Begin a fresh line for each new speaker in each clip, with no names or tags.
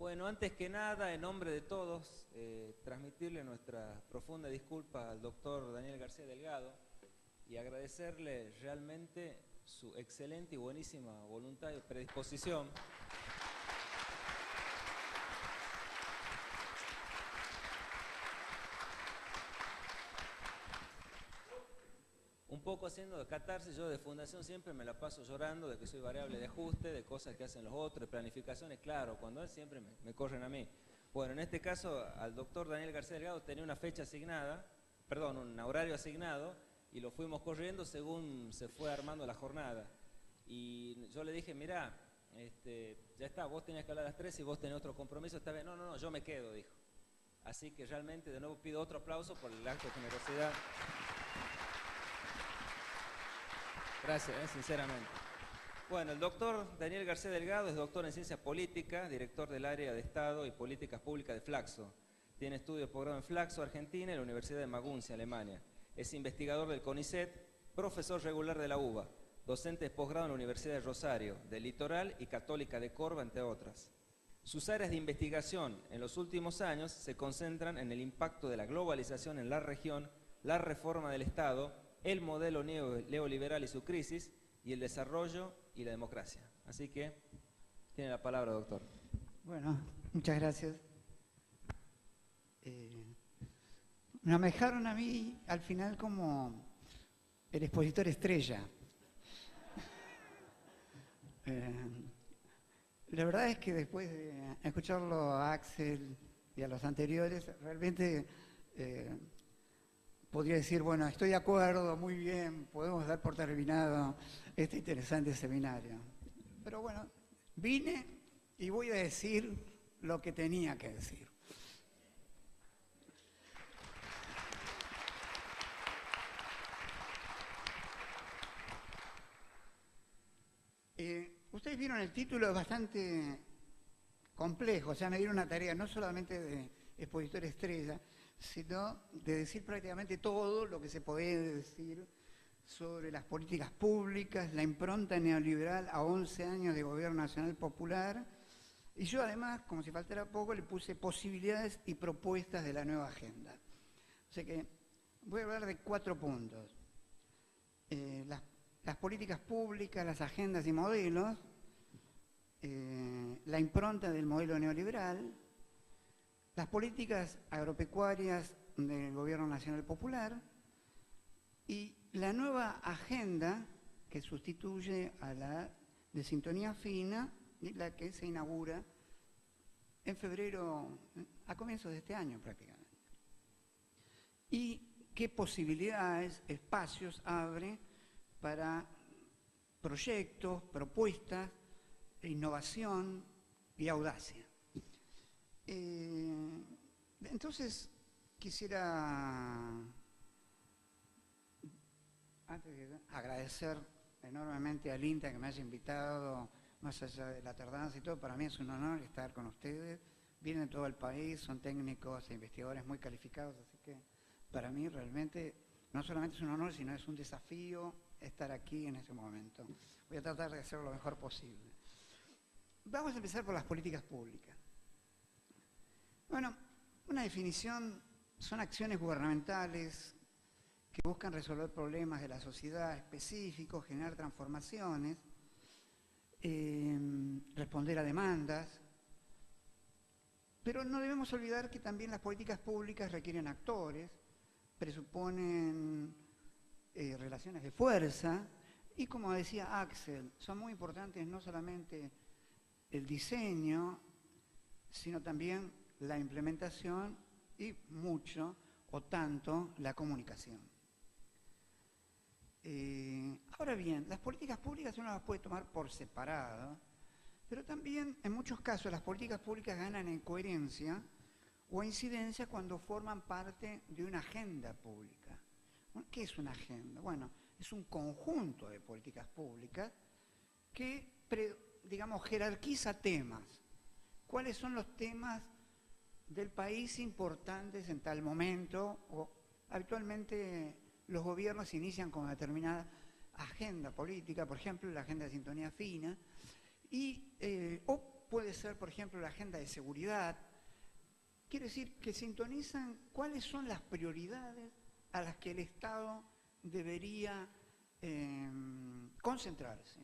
Bueno, antes que nada, en nombre de todos, transmitirle nuestra profunda disculpa al doctor Daniel García Delgado y agradecerle realmente su excelente y buenísima voluntad y predisposición. Un poco haciendo de catarsis, yo de fundación siempre me la paso llorando de que soy variable de ajuste, de cosas que hacen los otros, de planificaciones, claro, cuando él siempre me corren a mí. Bueno, en este caso al doctor Daniel García Delgado tenía una fecha asignada, perdón, un horario asignado, y lo fuimos corriendo según se fue armando la jornada. Y yo le dije, mirá, ya está, vos tenías que hablar a las 3 y vos tenés otro compromiso, está bien. No, no, no, yo me quedo, dijo. Así que realmente de nuevo pido otro aplauso por el acto de generosidad. Gracias, sinceramente. Bueno, el doctor Daniel García Delgado es doctor en Ciencias Políticas, director del área de Estado y Políticas Públicas de Flaxo. Tiene estudios de posgrado en Flaxo, Argentina, y la Universidad de Maguncia, Alemania. Es investigador del CONICET, profesor regular de la UBA, docente de posgrado en la Universidad de Rosario, del Litoral y Católica de Córdoba, entre otras. Sus áreas de investigación en los últimos años se concentran en el impacto de la globalización en la región, la reforma del Estado, el modelo neoliberal y su crisis, y el desarrollo y la democracia. Así que, tiene la palabra, doctor.
Bueno, muchas gracias. Me dejaron a mí al final como el expositor estrella. La verdad es que después de escucharlo a Axel y a los anteriores, realmente podría decir, bueno, estoy de acuerdo, muy bien, podemos dar por terminado este interesante seminario. Pero bueno, vine y voy a decir lo que tenía que decir. Ustedes vieron el título, es bastante complejo, o sea, me dieron una tarea no solamente de expositor estrella, sino de decir prácticamente todo lo que se puede decir sobre las políticas públicas, la impronta neoliberal a 11 años de gobierno nacional popular. Y yo además, como si faltara poco, le puse posibilidades y propuestas de la nueva agenda. O sea que voy a hablar de 4 puntos. Las políticas públicas, las agendas y modelos, la impronta del modelo neoliberal, las políticas agropecuarias del Gobierno Nacional Popular y la nueva agenda que sustituye a la de Sintonía Fina y la que se inaugura en febrero, a comienzos de este año prácticamente. Y qué posibilidades, espacios abre para proyectos, propuestas, innovación y audacia. Entonces, quisiera agradecer enormemente al INTA que me haya invitado, más allá de la tardanza y todo. Para mí es un honor estar con ustedes. Vienen de todo el país, son técnicos e investigadores muy calificados, así que para mí realmente no solamente es un honor, sino es un desafío estar aquí en este momento. Voy a tratar de hacerlo lo mejor posible. Vamos a empezar por las políticas públicas. Bueno, una definición son acciones gubernamentales que buscan resolver problemas de la sociedad específicos, generar transformaciones, responder a demandas, pero no debemos olvidar que también las políticas públicas requieren actores, presuponen relaciones de fuerza y, como decía Axel, son muy importantes no solamente el diseño, sino también la implementación y mucho o tanto la comunicación. Ahora bien, las políticas públicas uno las puede tomar por separado, pero también en muchos casos las políticas públicas ganan en coherencia o incidencia cuando forman parte de una agenda pública. ¿Qué es una agenda? Bueno, es un conjunto de políticas públicas que, digamos, jerarquiza temas. ¿Cuáles son los temas del país importantes en tal momento? O habitualmente los gobiernos inician con una determinada agenda política, por ejemplo, la agenda de Sintonía Fina, y, o puede ser, por ejemplo, la agenda de seguridad. Quiere decir que sintonizan cuáles son las prioridades a las que el Estado debería concentrarse.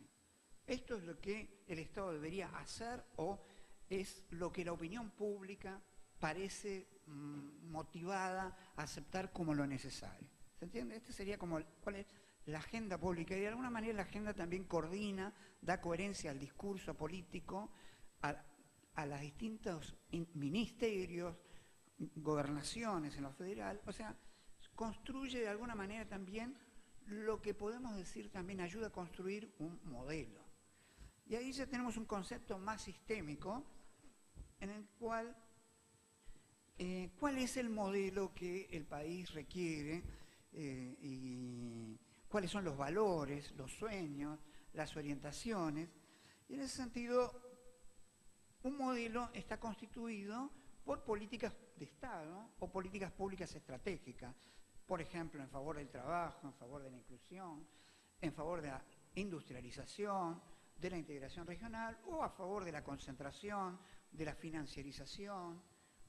Esto es lo que el Estado debería hacer o es lo que la opinión pública parece motivada a aceptar como lo necesario. ¿Se entiende? Este sería como cuál es la agenda pública y de alguna manera la agenda también coordina, da coherencia al discurso político, a los distintos ministerios, gobernaciones en lo federal, o sea, construye de alguna manera también lo que podemos decir también ayuda a construir un modelo. Y ahí ya tenemos un concepto más sistémico en el cual, ¿cuál es el modelo que el país requiere y cuáles son los valores, los sueños, las orientaciones? Y en ese sentido, un modelo está constituido por políticas de Estado o políticas públicas estratégicas, por ejemplo, en favor del trabajo, en favor de la inclusión, en favor de la industrialización, de la integración regional o a favor de la concentración, de la financiarización,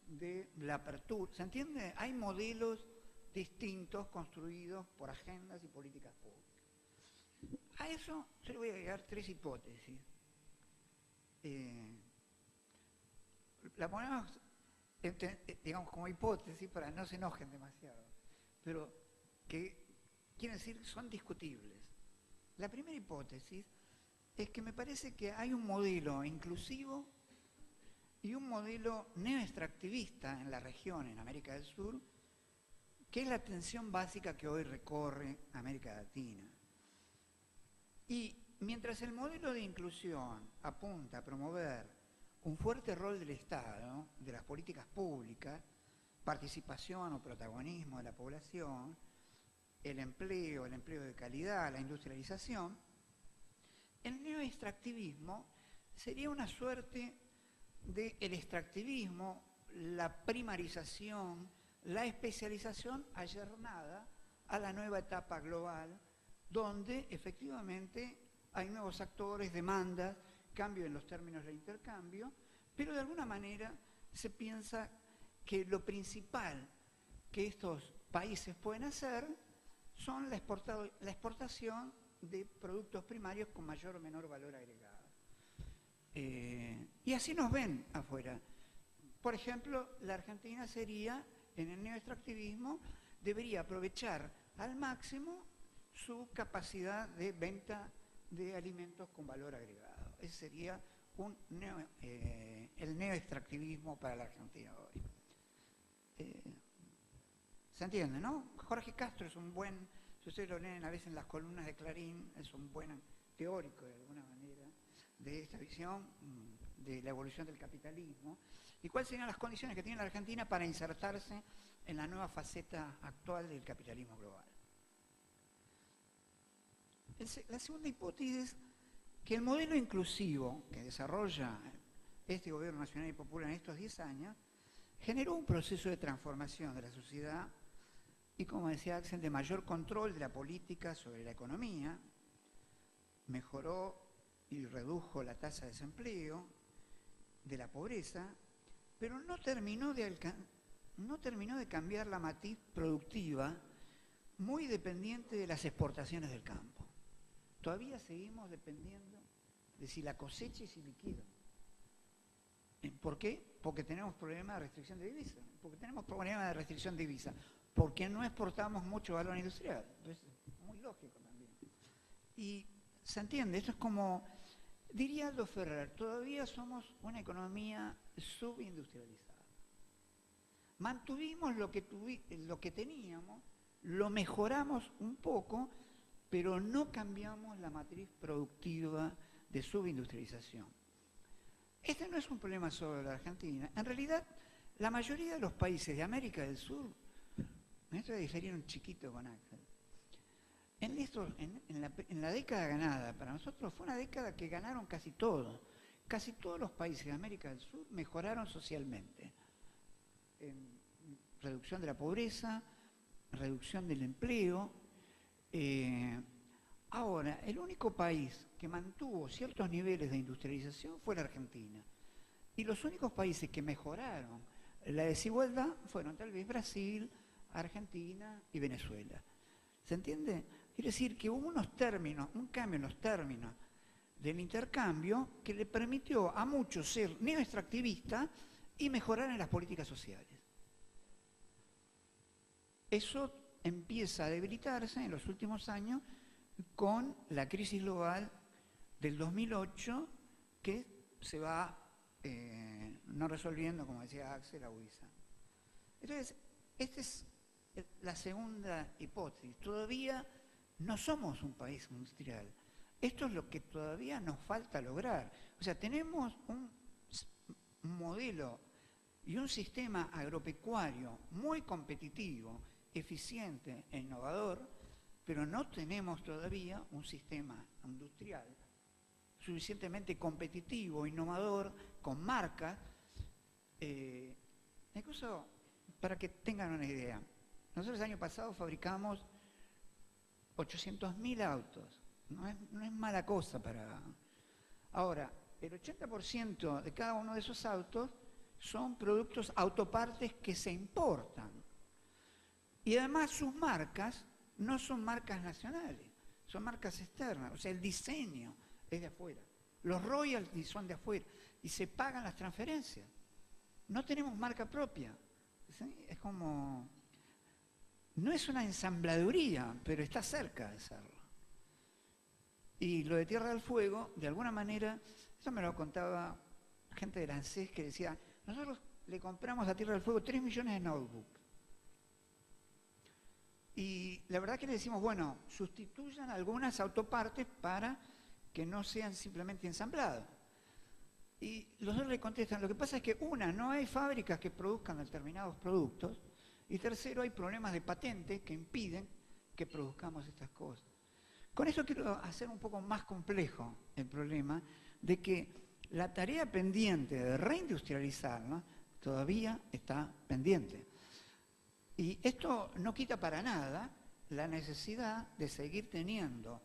de la apertura. ¿Se entiende? Hay modelos distintos construidos por agendas y políticas públicas. A eso yo le voy a agregar 3 hipótesis. La ponemos, digamos, como hipótesis para que no se enojen demasiado, pero que quieren decir son discutibles. La primera hipótesis es que me parece que hay un modelo inclusivo y un modelo neoextractivista en la región, en América del Sur, que es la tensión básica que hoy recorre América Latina. Y mientras el modelo de inclusión apunta a promover un fuerte rol del Estado, de las políticas públicas, participación o protagonismo de la población, el empleo de calidad, la industrialización, el neoextractivismo sería una suerte del extractivismo, la primarización, la especialización ayornada a la nueva etapa global, donde efectivamente hay nuevos actores, demandas, cambio en los términos del intercambio, pero de alguna manera se piensa que lo principal que estos países pueden hacer son la exportación de productos primarios con mayor o menor valor agregado. Y así nos ven afuera. Por ejemplo, la Argentina sería, en el neoextractivismo, debería aprovechar al máximo su capacidad de venta de alimentos con valor agregado. Ese sería el neoextractivismo para la Argentina hoy. ¿Se entiende, no? Jorge Castro es un buen, si ustedes lo leen a veces en las columnas de Clarín, es un buen teórico de alguna manera de esta visión de la evolución del capitalismo y cuáles serían las condiciones que tiene la Argentina para insertarse en la nueva faceta actual del capitalismo global. La segunda hipótesis es que el modelo inclusivo que desarrolla este gobierno nacional y popular en estos 10 años generó un proceso de transformación de la sociedad y, como decía Axel, de mayor control de la política sobre la economía, mejoró y redujo la tasa de desempleo, de la pobreza, pero no terminó de cambiar la matriz productiva muy dependiente de las exportaciones del campo. Todavía seguimos dependiendo de si la cosecha y si liquido. ¿Por qué? Porque tenemos problemas de restricción de divisas. Porque no exportamos mucho valor industrial. Entonces, muy lógico también. Y se entiende, esto es como, diría Aldo Ferrer, todavía somos una economía subindustrializada. Mantuvimos lo que teníamos, lo mejoramos un poco, pero no cambiamos la matriz productiva de subindustrialización. Este no es un problema solo de la Argentina. En realidad, la mayoría de los países de América del Sur, en esto diferir un chiquito con Axel, en la década ganada, para nosotros fue una década que ganaron casi todos. Casi todos los países de América del Sur mejoraron socialmente. En reducción de la pobreza, reducción del empleo. Ahora, el único país que mantuvo ciertos niveles de industrialización fue la Argentina. Y los únicos países que mejoraron la desigualdad fueron tal vez Brasil, Argentina y Venezuela. ¿Se entiende? Quiere decir que hubo unos términos, un cambio en los términos del intercambio que le permitió a muchos ser neoextractivistas y mejorar en las políticas sociales. Eso empieza a debilitarse en los últimos años con la crisis global del 2008 que se va no resolviendo, como decía Axel, agudizando. Entonces, esta es la segunda hipótesis. Todavía no somos un país industrial. Esto es lo que todavía nos falta lograr. O sea, tenemos un modelo y un sistema agropecuario muy competitivo, eficiente e innovador, pero no tenemos todavía un sistema industrial suficientemente competitivo, innovador, con marcas. Incluso, para que tengan una idea, nosotros el año pasado fabricamos 800.000 autos. No es mala cosa para... Ahora, el 80% de cada uno de esos autos son productos autopartes que se importan. Y además sus marcas no son marcas nacionales, son marcas externas. O sea, el diseño es de afuera. Los royalties son de afuera. Y se pagan las transferencias. No tenemos marca propia. ¿Sí? Es como... No es una ensambladuría, pero está cerca de serlo. Y lo de Tierra del Fuego, de alguna manera, eso me lo contaba gente de ANSES que decía, nosotros le compramos a Tierra del Fuego 3 millones de notebooks. Y la verdad que le decimos, bueno, sustituyan algunas autopartes para que no sean simplemente ensamblados. Y los otros le contestan, lo que pasa es que no hay fábricas que produzcan determinados productos, y tercero, hay problemas de patente que impiden que produzcamos estas cosas. Con eso quiero hacer un poco más complejo el problema de que la tarea pendiente de reindustrializarla todavía está pendiente. Y esto no quita para nada la necesidad de seguir teniendo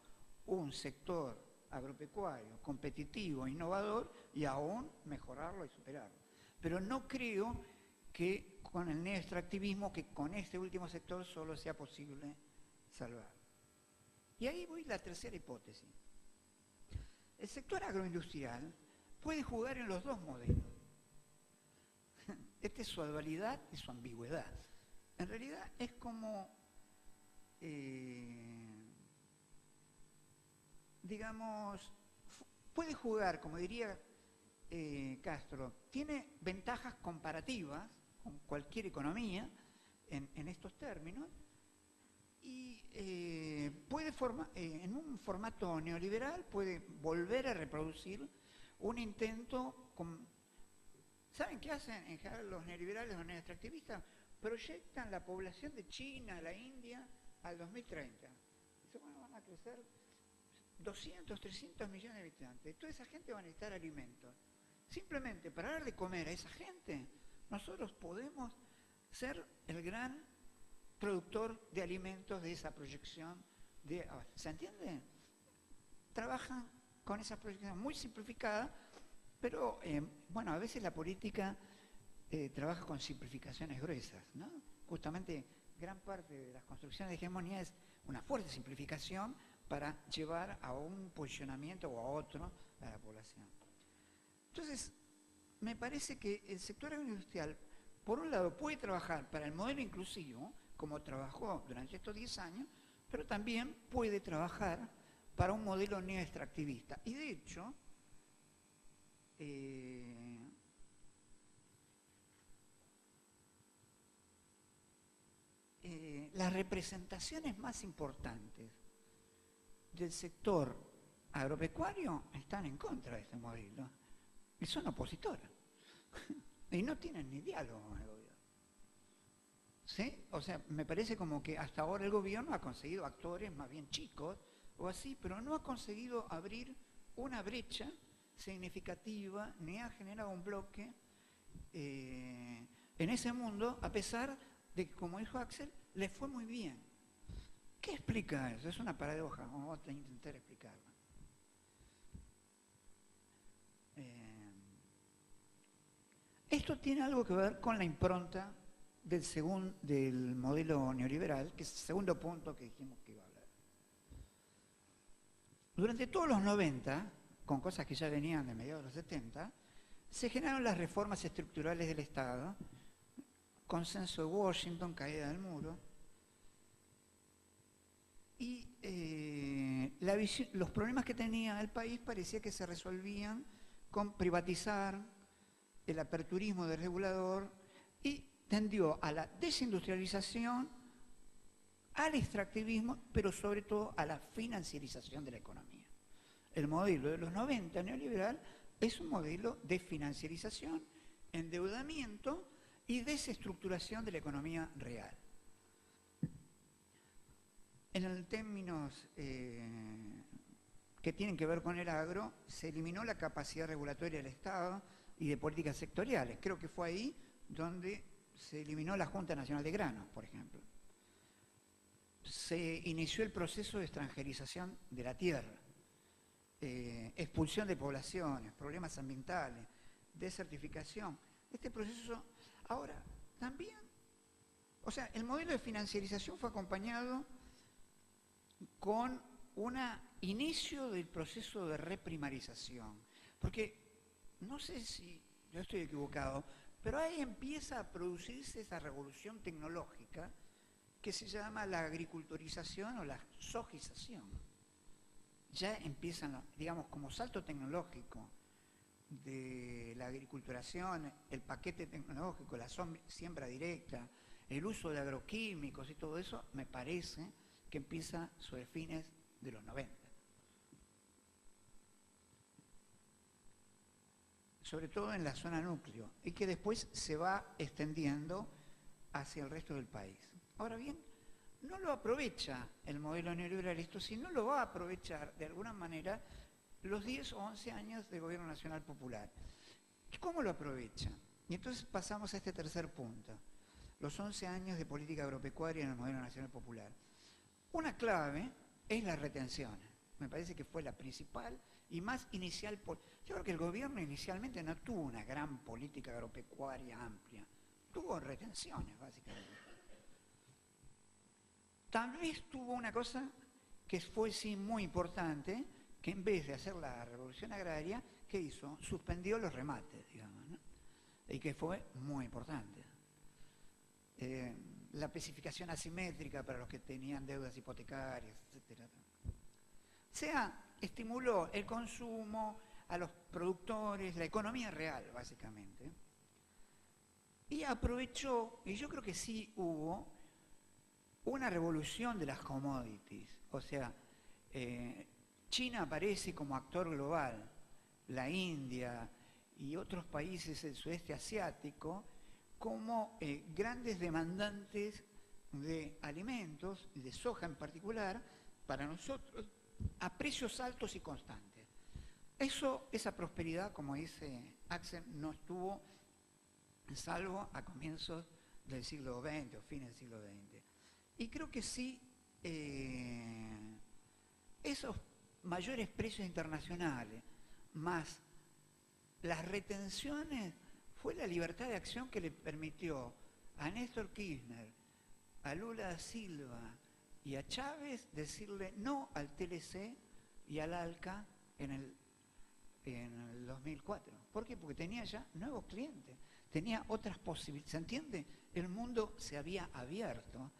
un sector agropecuario competitivo, innovador y aún mejorarlo y superarlo. Pero no creo que con el neoextractivismo, que con este último sector solo sea posible salvar. Y ahí voy a la tercera hipótesis. El sector agroindustrial puede jugar en los dos modelos. Esta es su dualidad y su ambigüedad. En realidad es como, digamos, puede jugar, como diría Castro, tiene ventajas comparativas con cualquier economía en estos términos y puede en un formato neoliberal puede volver a reproducir un intento con... ¿Saben qué hacen en general los neoliberales o neoextractivistas? Proyectan la población de China, la India, al 2030. Dicen, bueno, van a crecer 200, 300 millones de habitantes. Toda esa gente va a necesitar alimentos. Simplemente para dar de comer a esa gente, nosotros podemos ser el gran productor de alimentos de esa proyección. ¿Se entiende? Trabajan con esa proyección muy simplificada, pero bueno, a veces la política trabaja con simplificaciones gruesas, ¿no? Justamente gran parte de las construcciones de hegemonía es una fuerte simplificación para llevar a un posicionamiento o a otro a la población. Entonces, me parece que el sector agroindustrial, por un lado, puede trabajar para el modelo inclusivo, como trabajó durante estos 10 años, pero también puede trabajar para un modelo neoextractivista. Y de hecho, las representaciones más importantes del sector agropecuario están en contra de este modelo y son opositoras y no tienen ni diálogo con el gobierno. ¿Sí? O sea, me parece como que hasta ahora el gobierno ha conseguido actores más bien chicos o así, pero no ha conseguido abrir una brecha significativa ni ha generado un bloque en ese mundo, a pesar de que, como dijo Axel, le fue muy bien. ¿Qué explica eso? Es una paradoja, vamos a intentar explicarla. Esto tiene algo que ver con la impronta del modelo neoliberal, que es el segundo punto que dijimos que iba a hablar. Durante todos los 90, con cosas que ya venían de mediados de los 70, se generaron las reformas estructurales del Estado, consenso de Washington, caída del muro, y los problemas que tenía el país parecía que se resolvían con privatizar, el aperturismo del regulador, y tendió a la desindustrialización, al extractivismo, pero sobre todo a la financiarización de la economía. El modelo de los 90 neoliberal es un modelo de financiarización, endeudamiento y desestructuración de la economía real. En términos que tienen que ver con el agro, se eliminó la capacidad regulatoria del Estado y de políticas sectoriales. Creo que fue ahí donde se eliminó la Junta Nacional de Granos, por ejemplo. Se inició el proceso de extranjerización de la tierra, expulsión de poblaciones, problemas ambientales, desertificación. Este proceso, ahora, también, o sea, el modelo de financiarización fue acompañado con un inicio del proceso de reprimarización. Porque, no sé si yo estoy equivocado, pero ahí empieza a producirse esa revolución tecnológica que se llama la agriculturización o la sojización. Ya empiezan, digamos, como salto tecnológico de la agriculturación, el paquete tecnológico, la siembra directa, el uso de agroquímicos y todo eso, me parece que empieza sobre fines de los 90. Sobre todo en la zona núcleo, y que después se va extendiendo hacia el resto del país. Ahora bien, no lo aprovecha el modelo neoliberal esto, sino lo va a aprovechar de alguna manera los 10 o 11 años de gobierno nacional popular. ¿Y cómo lo aprovecha? Y entonces pasamos a este tercer punto, los 11 años de política agropecuaria en el modelo nacional popular. Una clave es la retención. Me parece que fue la principal y más inicial. Yo creo que el gobierno inicialmente no tuvo una gran política agropecuaria amplia. Tuvo retenciones, básicamente. Tal vez tuvo una cosa que fue sí muy importante, que en vez de hacer la revolución agraria, ¿qué hizo? Suspendió los remates, digamos, ¿no? Y que fue muy importante. La especificación asimétrica para los que tenían deudas hipotecarias, etc. O sea, estimuló el consumo a los productores, la economía real, básicamente. Y aprovechó, y yo creo que sí hubo, una revolución de las commodities. O sea, China aparece como actor global, la India y otros países del sudeste asiático como grandes demandantes de alimentos, y de soja en particular, para nosotros, a precios altos y constantes. Esa prosperidad, como dice Axel, no estuvo salvo a comienzos del siglo XX o fines del siglo XX. Y creo que sí, esos mayores precios internacionales, más las retenciones, fue la libertad de acción que le permitió a Néstor Kirchner, a Lula da Silva y a Chávez decirle no al TLC y al ALCA en el 2004. ¿Por qué? Porque tenía ya nuevos clientes, tenía otras posibilidades. ¿Se entiende? El mundo se había abierto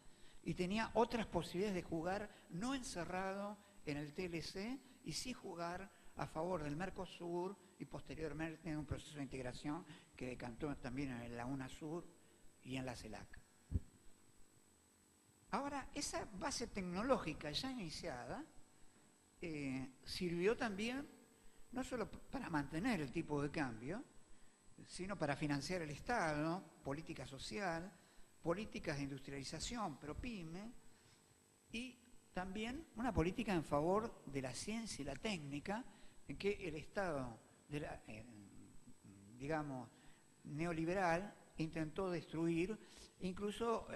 y tenía otras posibilidades de jugar, no encerrado en el TLC, y sí jugar a favor del Mercosur y posteriormente en un proceso de integración que decantó también en la UNASUR y en la CELAC. Ahora, esa base tecnológica ya iniciada sirvió también no solo para mantener el tipo de cambio, sino para financiar el Estado, política social, políticas de industrialización, ProPyme, y también una política en favor de la ciencia y la técnica, en que el Estado, digamos, neoliberal, intentó destruir incluso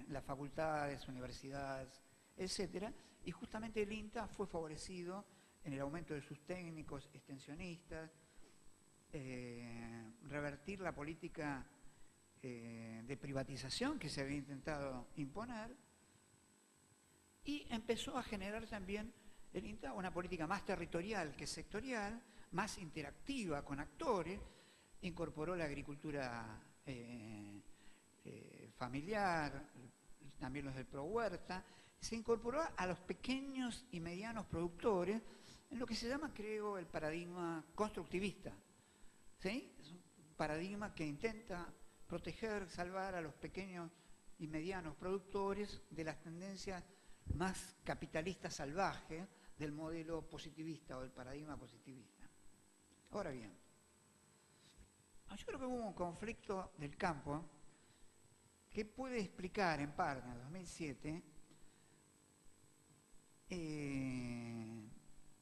las facultades, universidades, etc. Y justamente el INTA fue favorecido en el aumento de sus técnicos extensionistas revertir la política de privatización que se había intentado imponer, y empezó a generar también el INTA una política más territorial que sectorial, más interactiva con actores, incorporó la agricultura familiar, también los del Pro Huerta, se incorporó a los pequeños y medianos productores en lo que se llama, creo, el paradigma constructivista. ¿Sí? Es un paradigma que intenta proteger, salvar a los pequeños y medianos productores de las tendencias más capitalistas salvajes del modelo positivista o del paradigma positivista. Ahora bien, yo creo que hubo un conflicto del campo que puede explicar en parte, en el 2007,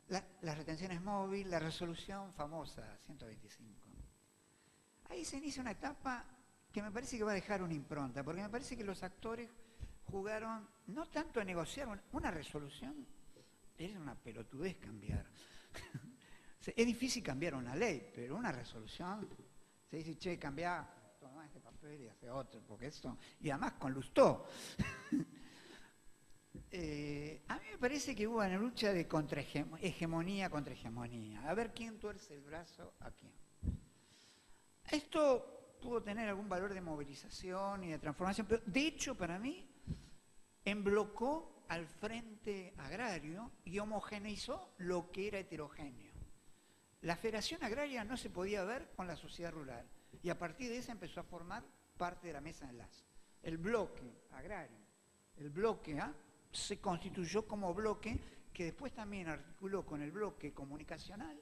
las retenciones móviles, la resolución famosa 125. Ahí se inicia una etapa que me parece que va a dejar una impronta, porque me parece que los actores jugaron no tanto a negociar una resolución, es una pelotudez cambiar. Es difícil cambiar una ley, pero una resolución, se dice, che, cambia, toma este papel y hace otro, porque esto, y además con Lustó. A mí me parece que hubo una lucha de hegemonía contra hegemonía, a ver quién tuerce el brazo a quién. Esto pudo tener algún valor de movilización y de transformación, pero de hecho para mí emblocó al frente agrario y homogeneizó lo que era heterogéneo. La Federación Agraria no se podía ver con la sociedad rural y a partir de esa empezó a formar parte de la mesa de enlace. El bloque agrario, el bloque A, se constituyó como bloque que después también articuló con el bloque comunicacional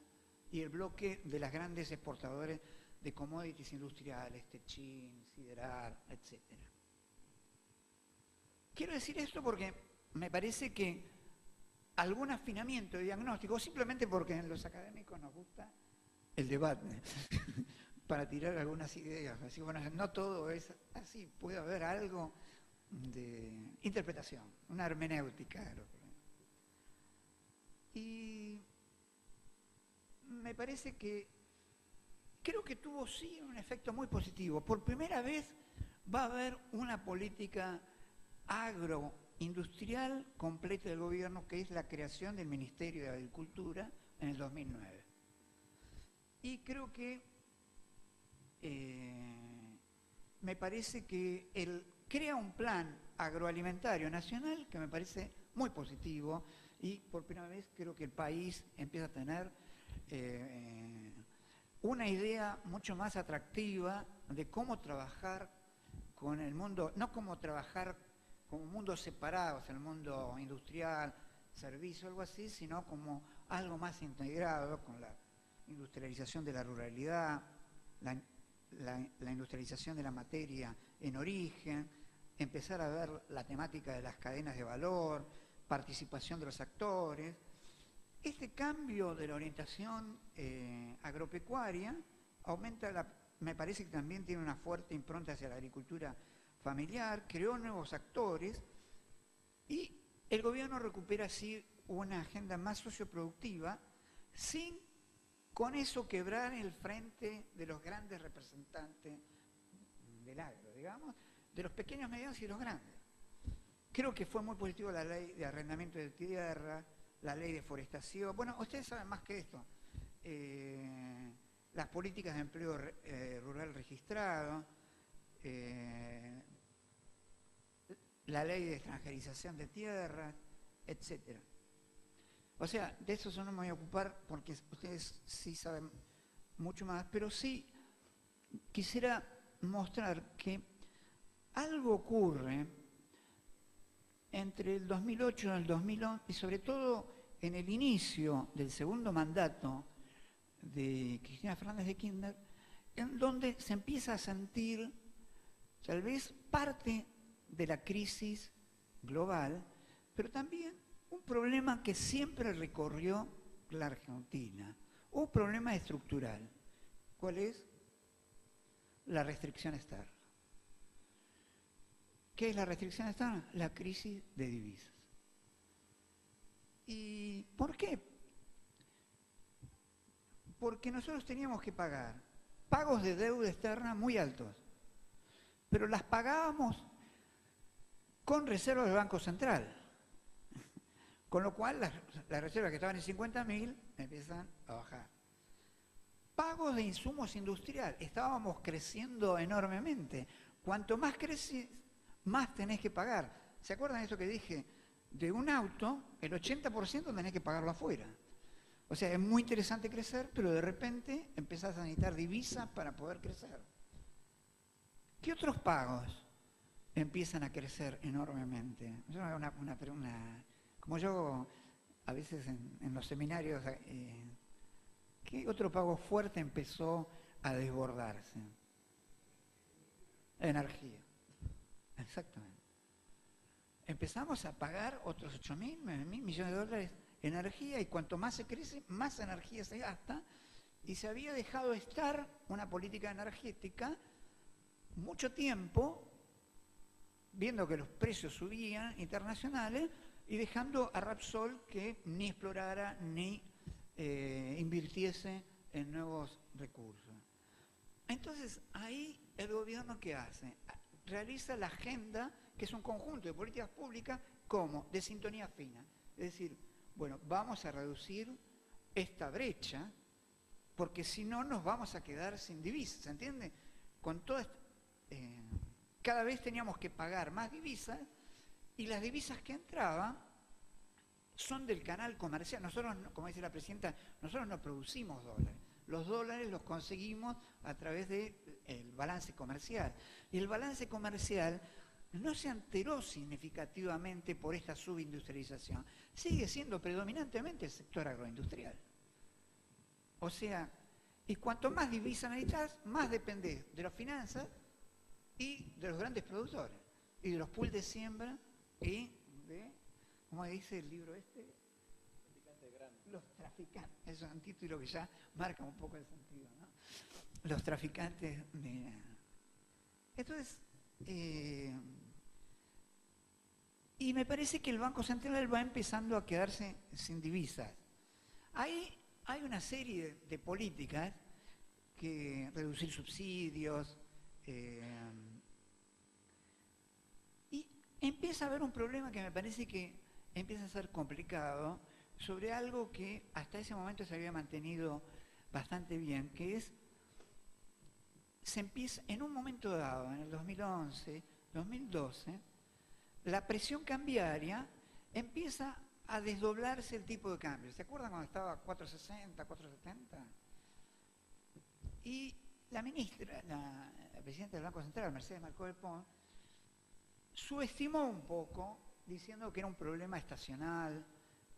y el bloque de las grandes exportadores de commodities industriales, Techin, Siderar, etc. Quiero decir esto porque me parece que algún afinamiento de diagnóstico, simplemente porque en los académicos nos gusta el debate, para tirar algunas ideas. Así, bueno, no todo es así, puede haber algo de interpretación, una hermenéutica. Y me parece que creo que tuvo sí un efecto muy positivo. Por primera vez va a haber una política agroindustrial completa del gobierno, que es la creación del Ministerio de Agricultura en el 2009. Y creo que me parece que él crea un plan agroalimentario nacional que me parece muy positivo y por primera vez creo que el país empieza a tener una idea mucho más atractiva de cómo trabajar con el mundo, no cómo trabajar como mundos separados, el mundo industrial, servicio, algo así, sino como algo más integrado con la industrialización de la ruralidad, la industrialización de la materia en origen, empezar a ver la temática de las cadenas de valor, participación de los actores. Este cambio de la orientación agropecuaria aumenta, me parece que también tiene una fuerte impronta hacia la agricultura familiar, creó nuevos actores y el gobierno recupera así una agenda más socioproductiva sin con eso quebrar el frente de los grandes representantes del agro, digamos, de los pequeños, medianos y los grandes. Creo que fue muy positivo la ley de arrendamiento de tierra, la ley de forestación. Bueno, ustedes saben más que esto. Las políticas de empleo rural registrado, la ley de extranjerización de tierras, etc. O sea, de eso yo no me voy a ocupar porque ustedes sí saben mucho más, pero sí quisiera mostrar que algo ocurre entre el 2008 y el 2011, y sobre todo en el inicio del segundo mandato de Cristina Fernández de Kirchner, en donde se empieza a sentir tal vez parte de la crisis global, pero también un problema que siempre recorrió la Argentina, un problema estructural. ¿Cuál es? La restricción externa. ¿Qué es la restricción externa? La crisis de divisas. ¿Y por qué? porque nosotros teníamos que pagar pagos de deuda externa muy altos, pero las pagábamos con reservas del Banco Central, con lo cual las reservas que estaban en 50.000 empiezan a bajar. Pagos de insumos industriales, estábamos creciendo enormemente. Cuanto más creces, más tenés que pagar. ¿Se acuerdan de eso que dije? De un auto, el 80% tenés que pagarlo afuera. O sea, es muy interesante crecer, pero de repente empezás a necesitar divisas para poder crecer. ¿Qué otros pagos empiezan a crecer enormemente? Como yo a veces en los seminarios, ¿qué otro pago fuerte empezó a desbordarse? Energía. Exactamente. Empezamos a pagar otros 8.000, 9.000 millones de dólares en energía, y cuanto más se crece, más energía se gasta, y se había dejado estar una política energética mucho tiempo, viendo que los precios subían internacionales, y dejando a Repsol que ni explorara ni invirtiese en nuevos recursos. Entonces, ahí el gobierno, ¿qué hace? Realiza la agenda, que es un conjunto de políticas públicas como de sintonía fina. Es decir, bueno, vamos a reducir esta brecha, porque si no nos vamos a quedar sin divisas, ¿se entiende? Con toda cada vez teníamos que pagar más divisas, y las divisas que entraban son del canal comercial. Nosotros, como dice la presidenta, nosotros no producimos dólares. Los dólares los conseguimos a través del balance comercial. Y el balance comercial no se alteró significativamente por esta subindustrialización. Sigue siendo predominantemente el sector agroindustrial. O sea, y cuanto más divisas necesitas, más dependés de las finanzas y de los grandes productores, y de los pools de siembra, y de, ¿cómo dice el libro este? Los traficantes. Eso es un título que ya marca un poco el sentido, ¿no? Los traficantes de... Entonces, y me parece que el Banco Central va empezando a quedarse sin divisas. Ahí hay una serie de políticas, que reducir subsidios, y empieza a haber un problema que me parece que empieza a ser complicado, sobre algo que hasta ese momento se había mantenido bastante bien, que es, se empieza, en un momento dado, en el 2011, 2012, la presión cambiaria empieza a desdoblarse el tipo de cambio. ¿Se acuerdan cuando estaba a 4.60, 4.70? Y la ministra, la presidenta del Banco Central, Mercedes Marcó del Pont, subestimó un poco, diciendo que era un problema estacional,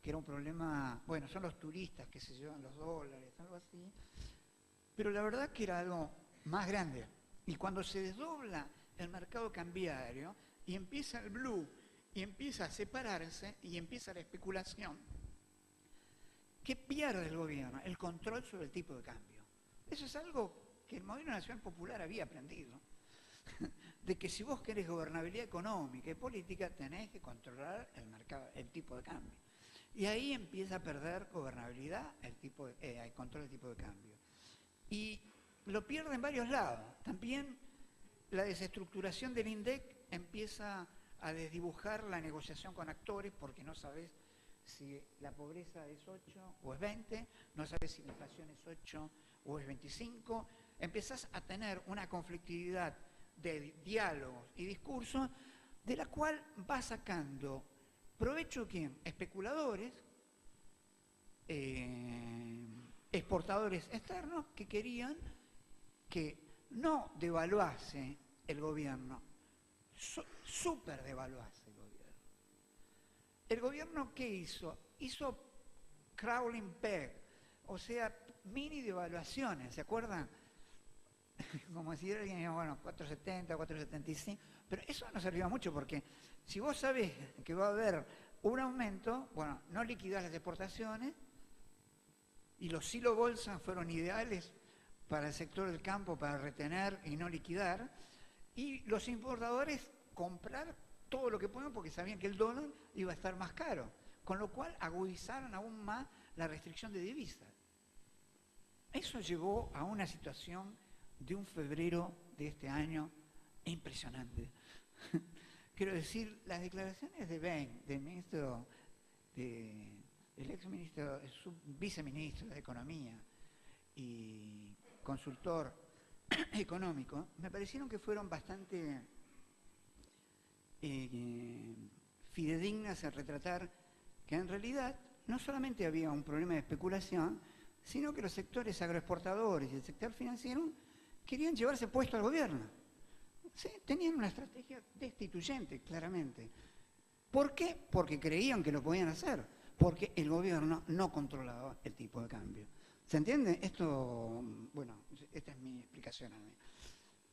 que era un problema, bueno, son los turistas que se llevan los dólares, algo así, pero la verdad que era algo más grande. Y cuando se desdobla el mercado cambiario y empieza el blue, y empieza a separarse y empieza la especulación, ¿qué pierde el gobierno? El control sobre el tipo de cambio. Eso es algo que el Movimiento Nacional Popular había aprendido, de que si vos querés gobernabilidad económica y política, tenés que controlar el mercado, el tipo de cambio. Y ahí empieza a perder gobernabilidad el control del tipo de cambio. Y lo pierde en varios lados. También la desestructuración del INDEC empieza a desdibujar la negociación con actores, porque no sabes si la pobreza es 8 o es 20, no sabes si la inflación es 8 o es 25. Empezás a tener una conflictividad de diálogos y discursos, de la cual va sacando provecho ¿quién? Especuladores, exportadores externos, que querían que no devaluase el gobierno, súper devaluase el gobierno. ¿El gobierno qué hizo? Hizo crawling peg, o sea, mini devaluaciones, ¿se acuerdan? Como decir alguien, bueno, 4.70, 4.75, pero eso no servía mucho, porque si vos sabés que va a haber un aumento, bueno, no liquidás las exportaciones, y los silo bolsas fueron ideales para el sector del campo, para retener y no liquidar, y los importadores comprar todo lo que puedan porque sabían que el dólar iba a estar más caro, con lo cual agudizaron aún más la restricción de divisas. Eso llevó a una situación de un febrero de este año impresionante. Quiero decir, las declaraciones de Ben, del ministro, del ex ministro, viceministro de Economía y consultor económico, me parecieron que fueron bastante fidedignas en retratar que en realidad no solamente había un problema de especulación, sino que los sectores agroexportadores y el sector financiero querían llevarse puesto al gobierno. Sí, tenían una estrategia destituyente, claramente. ¿Por qué? Porque creían que lo podían hacer, porque el gobierno no controlaba el tipo de cambio. ¿Se entiende? Esto, bueno, esta es mi explicación a mí.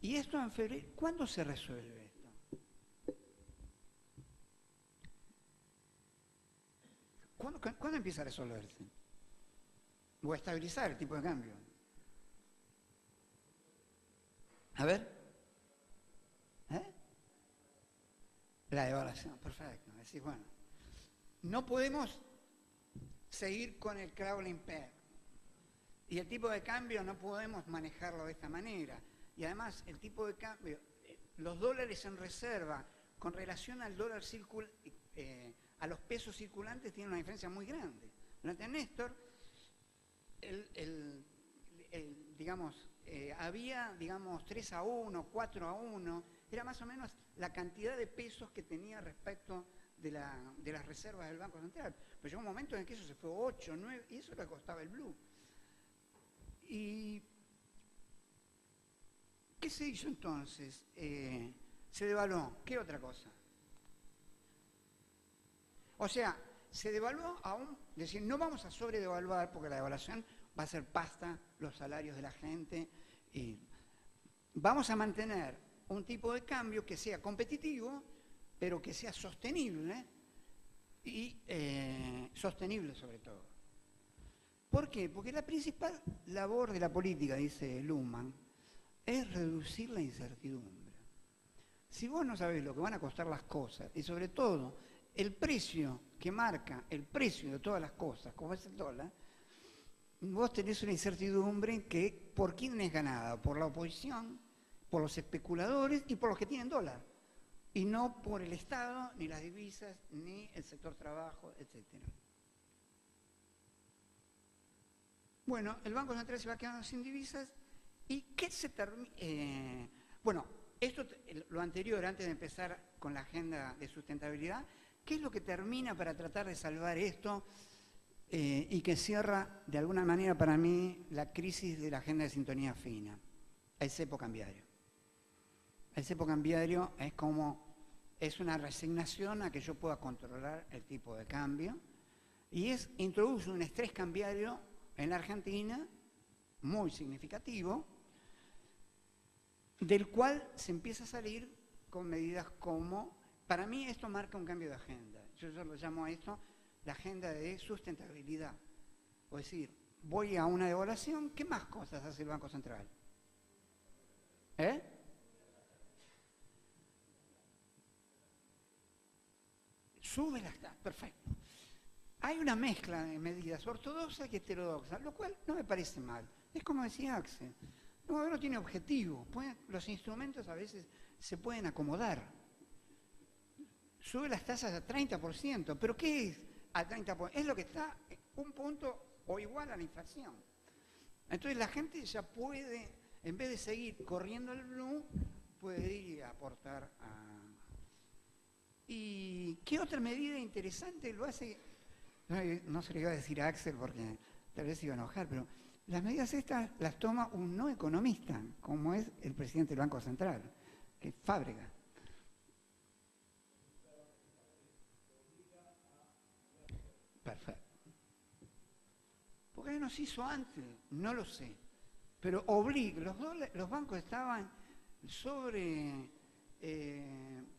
Y esto en febrero, ¿cuándo se resuelve esto? ¿Cuándo empieza a resolverse? O a estabilizar el tipo de cambio. A ver. La devaluación, perfecto. Es decir, bueno, no podemos seguir con el crawling peg. Y el tipo de cambio no podemos manejarlo de esta manera. Y además, el tipo de cambio, los dólares en reserva con relación al dólar a los pesos circulantes tienen una diferencia muy grande. Durante Néstor, había, 3-1, 4-1, era más o menos la cantidad de pesos que tenía respecto de las reservas del Banco Central. Pero llegó un momento en que eso se fue 8, 9, y eso le costaba el blue. ¿Y qué se hizo entonces? Se devaluó. ¿Qué otra cosa? O sea, se devaluó aún, es decir, no vamos a sobredevaluar porque la devaluación va a ser pasta los salarios de la gente. Y vamos a mantener un tipo de cambio que sea competitivo, pero que sea sostenible y sostenible sobre todo. ¿Por qué? Porque la principal labor de la política, dice Luhmann, es reducir la incertidumbre. Si vos no sabés lo que van a costar las cosas y sobre todo el precio que marca el precio de todas las cosas, como es el dólar, vos tenés una incertidumbre que ¿por quién es ganada? Por la oposición, por los especuladores y por los que tienen dólar. Y no por el Estado, ni las divisas, ni el sector trabajo, etc. Bueno, el Banco Central se va quedando sin divisas y ¿qué se termina? Bueno, lo anterior, antes de empezar con la agenda de sustentabilidad, ¿qué es lo que termina para tratar de salvar esto y que cierra de alguna manera para mí la crisis de la agenda de sintonía fina? El cepo cambiario. El cepo cambiario es una resignación a que yo pueda controlar el tipo de cambio y introduce un estrés cambiario en la Argentina muy significativo, del cual se empieza a salir con medidas como, para mí esto marca un cambio de agenda. Yo lo llamo a esto la agenda de sustentabilidad. Es decir, voy a una devaluación, ¿qué más cosas hace el Banco Central? Sube las tasas, perfecto. Hay una mezcla de medidas ortodoxas y heterodoxas, lo cual no me parece mal. Es como decía Axel, el gobierno tiene objetivos, los instrumentos a veces se pueden acomodar. Sube las tasas a 30%, pero ¿qué es a 30%? Es lo que está un punto o igual a la inflación. Entonces la gente ya puede, en vez de seguir corriendo el blue, puede ir a aportar a... ¿Y qué otra medida interesante lo hace? No se le iba a decir a Axel porque tal vez se iba a enojar, pero las medidas estas las toma un no economista, como es el presidente del Banco Central, que es Fábrega. Perfecto. ¿Por qué no se hizo antes? No lo sé. Pero los bancos estaban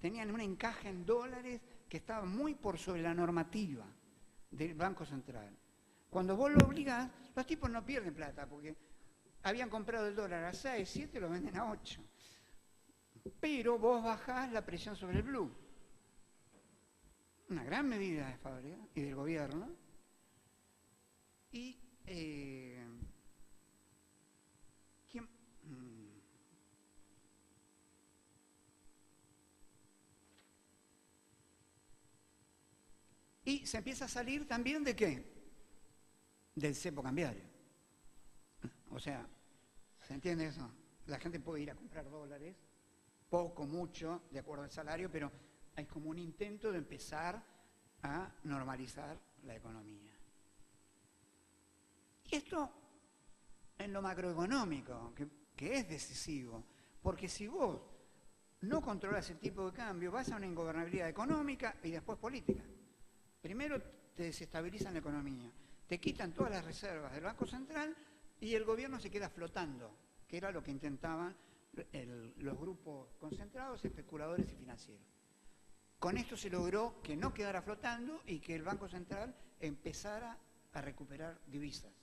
tenían un encaje en dólares que estaba muy por sobre la normativa del Banco Central. Cuando vos lo obligás, los tipos no pierden plata, porque habían comprado el dólar a 6, 7 y lo venden a 8. Pero vos bajás la presión sobre el blue. Una gran medida de Fábrega y del gobierno. Y Y se empieza a salir también ¿de qué? Del cepo cambiario. O sea, ¿se entiende eso? La gente puede ir a comprar dólares, poco, mucho, de acuerdo al salario, pero hay como un intento de empezar a normalizar la economía. Y esto en lo macroeconómico, que es decisivo, porque si vos no controlas el tipo de cambio, vas a una ingobernabilidad económica y después política. Primero te desestabilizan la economía, te quitan todas las reservas del Banco Central y el gobierno se queda flotando, que era lo que intentaban los grupos concentrados, especuladores y financieros. Con esto se logró que no quedara flotando y que el Banco Central empezara a recuperar divisas.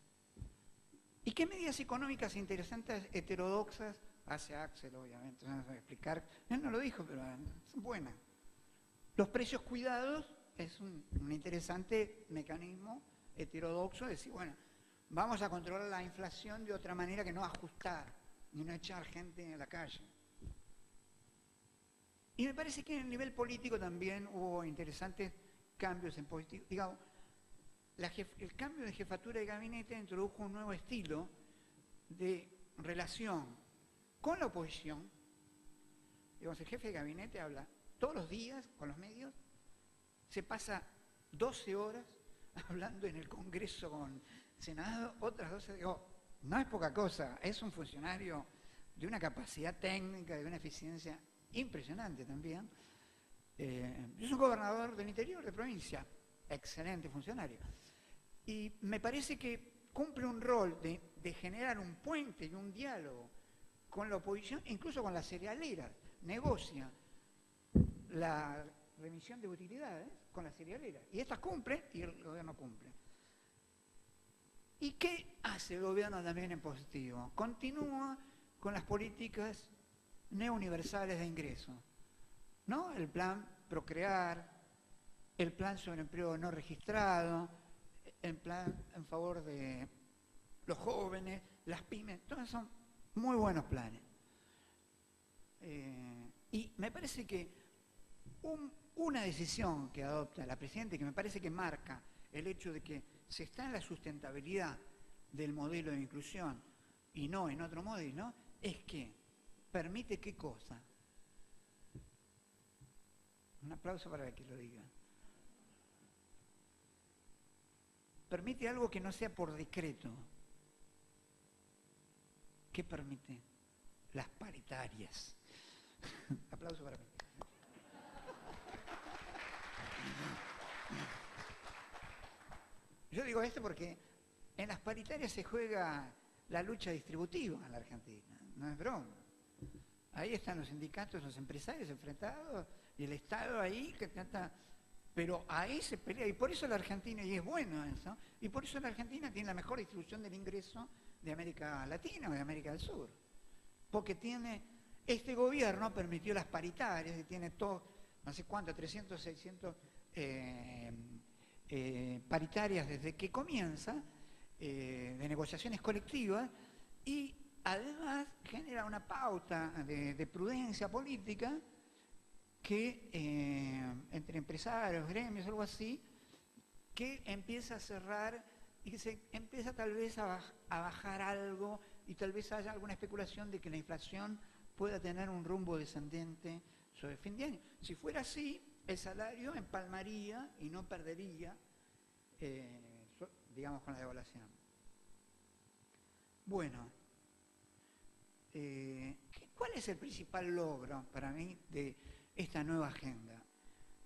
¿Y qué medidas económicas interesantes, heterodoxas, hace Axel, obviamente? No voy a explicar, él no lo dijo, pero son buenas. Los precios cuidados es un interesante mecanismo heterodoxo de decir, bueno, vamos a controlar la inflación de otra manera que no ajustar, ni no echar gente en la calle. Y me parece que en el nivel político también hubo interesantes cambios en positivo. Digamos, el cambio de jefatura de gabinete introdujo un nuevo estilo de relación con la oposición. Digamos, el jefe de gabinete habla todos los días con los medios, se pasa 12 horas hablando en el Congreso con Senado, otras 12, digo, no es poca cosa, es un funcionario de una capacidad técnica, de una eficiencia impresionante también. Es un gobernador del interior de provincia, excelente funcionario. Y me parece que cumple un rol de generar un puente y un diálogo con la oposición, incluso con las cerealeras. Negocia la remisión de utilidades con las cerealeras. Y estas cumplen y el gobierno cumple. ¿Y qué hace el gobierno también en positivo? Continúa con las políticas neouniversales de ingreso, ¿no? El plan Procrear, el plan sobre empleo no registrado, el plan en favor de los jóvenes, las pymes, todos son muy buenos planes. Y me parece que una decisión que adopta la Presidenta, que me parece que marca el hecho de que se está en la sustentabilidad del modelo de inclusión y no en otro modelo, es que permite qué cosa. Un aplauso para que lo diga. Permite algo que no sea por decreto. ¿Qué permite? Las paritarias. Aplauso para mí. Yo digo esto porque en las paritarias se juega la lucha distributiva en la Argentina, no es broma. Ahí están los sindicatos, los empresarios enfrentados y el Estado ahí que trata... Pero ahí se pelea y por eso la Argentina, y es bueno eso, y por eso la Argentina tiene la mejor distribución del ingreso de América Latina o de América del Sur. Porque este gobierno permitió las paritarias y tiene todo, no sé cuánto, 300, 600 paritarias desde que comienza, de negociaciones colectivas, y además genera una pauta de prudencia política que entre empresarios, gremios, algo así, que empieza a cerrar y que se empieza tal vez a bajar algo y tal vez haya alguna especulación de que la inflación pueda tener un rumbo descendente sobre el fin de año. Si fuera así, el salario empalmaría y no perdería, digamos, con la devaluación. Bueno, ¿cuál es el principal logro para mí de esta nueva agenda?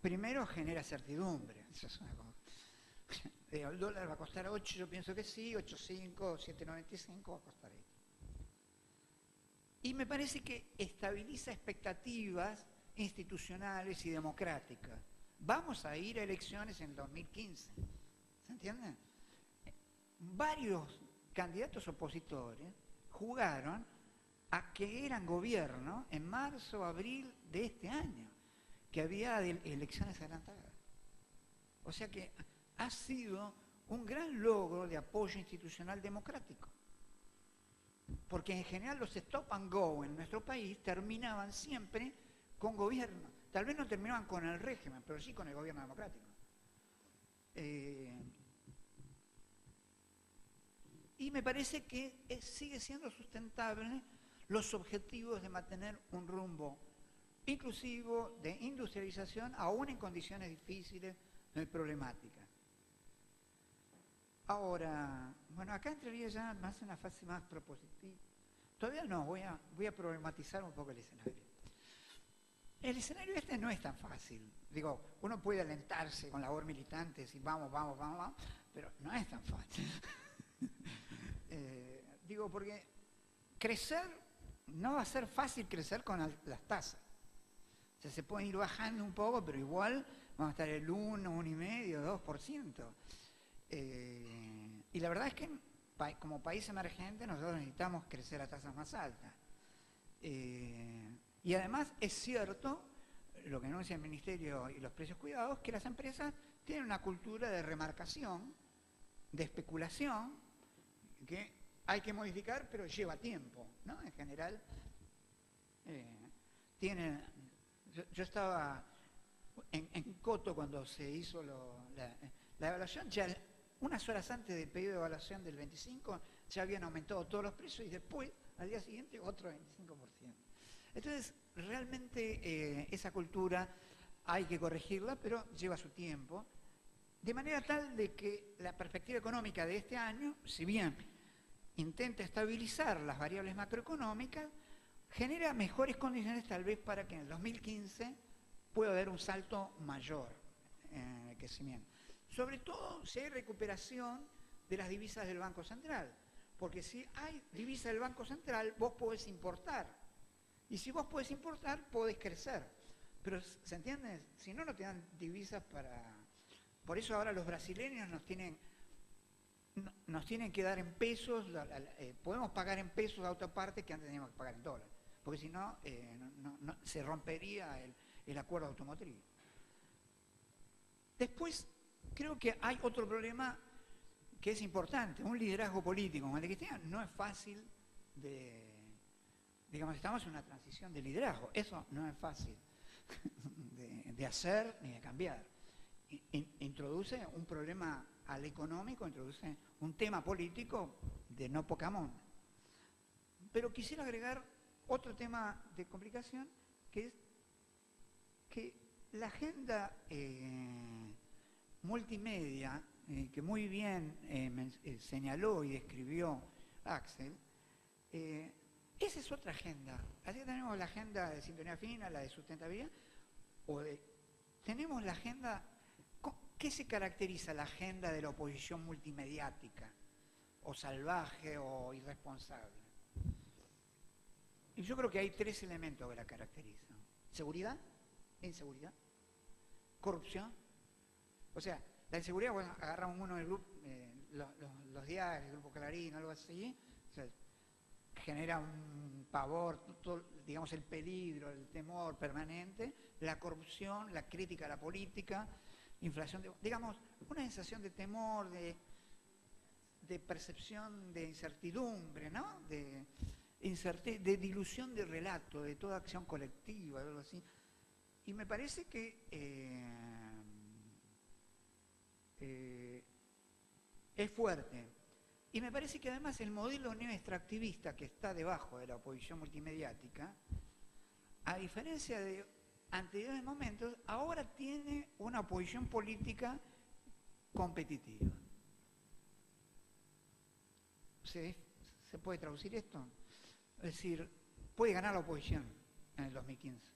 Primero, genera certidumbre. Eso es una cosa. El dólar va a costar 8, yo pienso que sí, 8.5, 7.95 va a costar esto. Y me parece que estabiliza expectativas institucionales y democráticas. Vamos a ir a elecciones en 2015. ¿Se entiende? Varios candidatos opositores jugaron a que eran gobierno en marzo, abril de este año, que había elecciones adelantadas. O sea que ha sido un gran logro de apoyo institucional democrático. Porque en general los stop and go en nuestro país terminaban siempre con gobierno. Tal vez no terminaban con el régimen, pero sí con el gobierno democrático. Y me parece que sigue siendo sustentable los objetivos de mantener un rumbo inclusivo de industrialización, aún en condiciones difíciles, problemáticas. Ahora, bueno, acá entraría ya más en una fase más propositiva. Todavía no, voy a problematizar un poco el escenario. El escenario este no es tan fácil. Digo, uno puede alentarse con labor militante, decir vamos, vamos, vamos, vamos, pero no es tan fácil. Digo, porque crecer, no va a ser fácil crecer con las tasas. O sea, se pueden ir bajando un poco, pero igual vamos a estar el 1, 1,5%, 2%. Y la verdad es que como país emergente nosotros necesitamos crecer a tasas más altas. Y además es cierto, lo que anuncia el Ministerio y los precios cuidados, que las empresas tienen una cultura de remarcación, de especulación, que hay que modificar, pero lleva tiempo, ¿no? En general, yo estaba en Coto cuando se hizo la evaluación, ya unas horas antes del pedido de evaluación del 25, ya habían aumentado todos los precios y después, al día siguiente, otro 25%. Entonces, realmente esa cultura hay que corregirla, pero lleva su tiempo, de manera tal de que la perspectiva económica de este año, si bien intenta estabilizar las variables macroeconómicas, genera mejores condiciones tal vez para que en el 2015 pueda haber un salto mayor en el crecimiento. Sobre todo si hay recuperación de las divisas del Banco Central, porque si hay divisas del Banco Central, vos podés importar. Y si vos podés importar, podés crecer. Pero, ¿se entiende? Si no, no te dan divisas para... Por eso ahora los brasileños nos tienen que dar en pesos, podemos pagar en pesos la otra parte que antes teníamos que pagar en dólares, porque si no, se rompería el acuerdo automotriz. Después, creo que hay otro problema que es importante, un liderazgo político como el de Cristina no es fácil digamos, estamos en una transición de liderazgo, eso no es fácil de hacer ni de cambiar. Introduce un problema al económico, introduce un tema político de no poca monta. Pero quisiera agregar otro tema de complicación, que es que la agenda multimedia, que muy bien señaló y describió Axel, esa es otra agenda. Así tenemos la agenda de sintonía fina, la de sustentabilidad, tenemos la agenda. ¿Qué se caracteriza la agenda de la oposición multimediática? O salvaje o irresponsable. Y yo creo que hay 3 elementos que la caracterizan. Seguridad, inseguridad, corrupción. O sea, la inseguridad, bueno, agarramos uno del grupo, los diarios, el Grupo Clarín, algo así, o sea, genera un pavor, digamos el peligro, el temor permanente, la corrupción, la crítica a la política, inflación, digamos, una sensación de temor, de percepción de incertidumbre, ¿no? De dilución del relato, de toda acción colectiva, algo así. Y me parece que es fuerte. Y me parece que además el modelo neoextractivista que está debajo de la oposición multimediática, a diferencia de anteriores momentos, ahora tiene una oposición política competitiva. ¿Se puede traducir esto? Es decir, puede ganar la oposición en el 2015.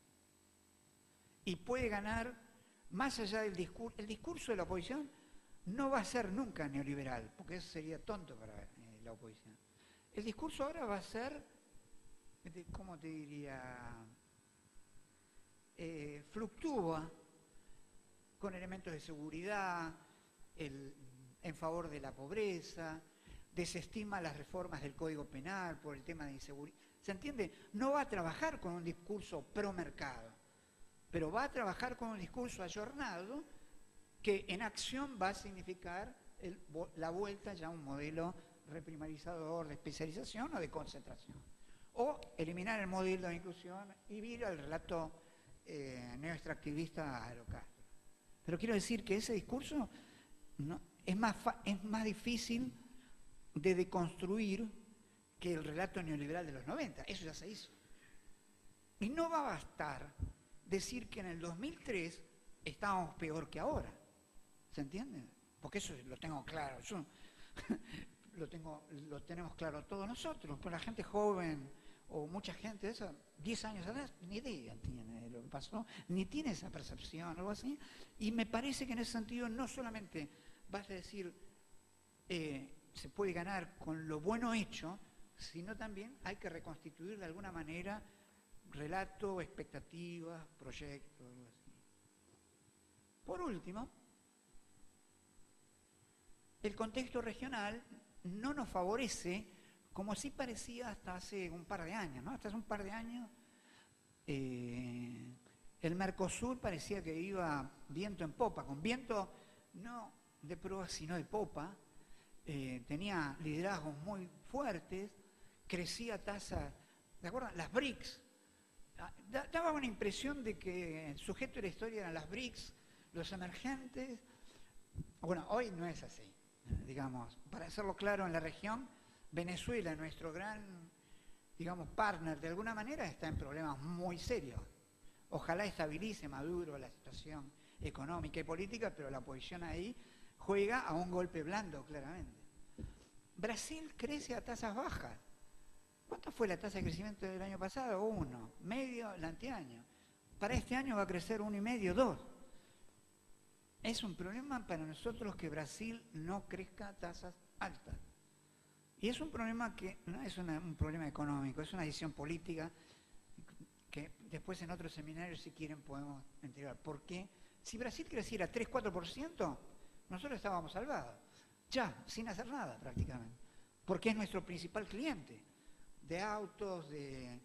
Y puede ganar, más allá del discurso, el discurso de la oposición no va a ser nunca neoliberal, porque eso sería tonto para la oposición. El discurso ahora va a ser, ¿cómo te diría? Fluctúa con elementos de seguridad, en favor de la pobreza, desestima las reformas del Código Penal por el tema de inseguridad. ¿Se entiende? No va a trabajar con un discurso pro mercado, pero va a trabajar con un discurso ayornado que en acción va a significar la vuelta ya a un modelo reprimarizador de especialización o de concentración. O eliminar el modelo de inclusión y ir al relato neoextractivista a lo Castro. Pero quiero decir que ese discurso ¿no? Es más difícil de deconstruir que el relato neoliberal de los 90. Eso ya se hizo. Y no va a bastar decir que en el 2003 estábamos peor que ahora. ¿Se entiende? Porque eso lo tengo claro. Eso lo tenemos claro todos nosotros. Pero la gente joven o mucha gente de esa, 10 años atrás, ni idea tiene de lo que pasó, ni tiene esa percepción o algo así. Y me parece que en ese sentido no solamente vas a decir se puede ganar con lo bueno hecho, sino también hay que reconstituir de alguna manera relato, expectativas, proyectos, algo así. Por último, el contexto regional no nos favorece como sí parecía hasta hace un par de años, ¿no? Hasta hace un par de años el Mercosur parecía que iba viento en popa, con viento no de proa sino de popa, tenía liderazgos muy fuertes, crecía tasa, ¿de acuerdo? Las BRICS, daba una impresión de que el sujeto de la historia eran las BRICS, los emergentes. Bueno, hoy no es así, digamos, para hacerlo claro en la región, Venezuela, nuestro gran, digamos, partner de alguna manera, está en problemas muy serios. Ojalá estabilice Maduro la situación económica y política, pero la oposición ahí juega a un golpe blando, claramente. Brasil crece a tasas bajas. ¿Cuánto fue la tasa de crecimiento del año pasado? 1, medio el anteaño. Para este año va a crecer 1,5, 2. Es un problema para nosotros que Brasil no crezca a tasas altas. Y es un problema que no es un problema económico, es una decisión política que después en otros seminarios, si quieren, podemos entregar. Porque si Brasil creciera 3-4%, nosotros estábamos salvados. Ya, sin hacer nada prácticamente. Porque es nuestro principal cliente. De autos, de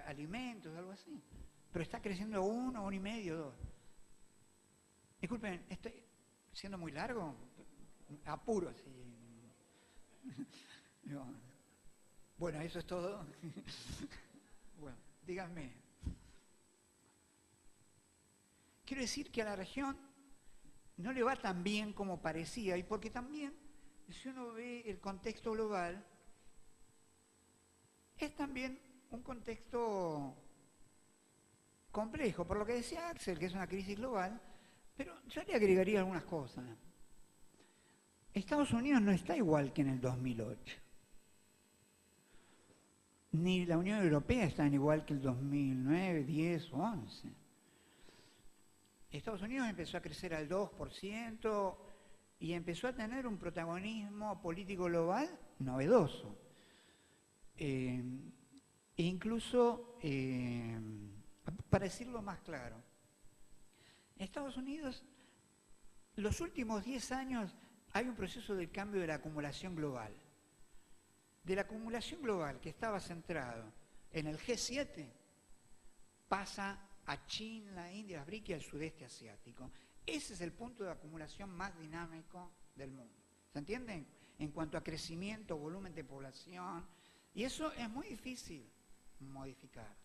alimentos, algo así. Pero está creciendo 1, 1,5, 2. Disculpen, ¿estoy siendo muy largo? Apuro, sí. Bueno, eso es todo. Bueno, díganme. Quiero decir que a la región no le va tan bien como parecía, y porque también, si uno ve el contexto global, es también un contexto complejo, por lo que decía Axel, que es una crisis global, pero yo le agregaría algunas cosas. Estados Unidos no está igual que en el 2008. Ni la Unión Europea está igual que el 2009, 10 o 11. Estados Unidos empezó a crecer al 2% y empezó a tener un protagonismo político global novedoso. Incluso, para decirlo más claro, Estados Unidos, los últimos 10 años hay un proceso de cambio de la acumulación global. De la acumulación global que estaba centrado en el G7, pasa a China, la India, las BRICS y al sudeste asiático. Ese es el punto de acumulación más dinámico del mundo. ¿Se entiende? En cuanto a crecimiento, volumen de población. Y eso es muy difícil modificar.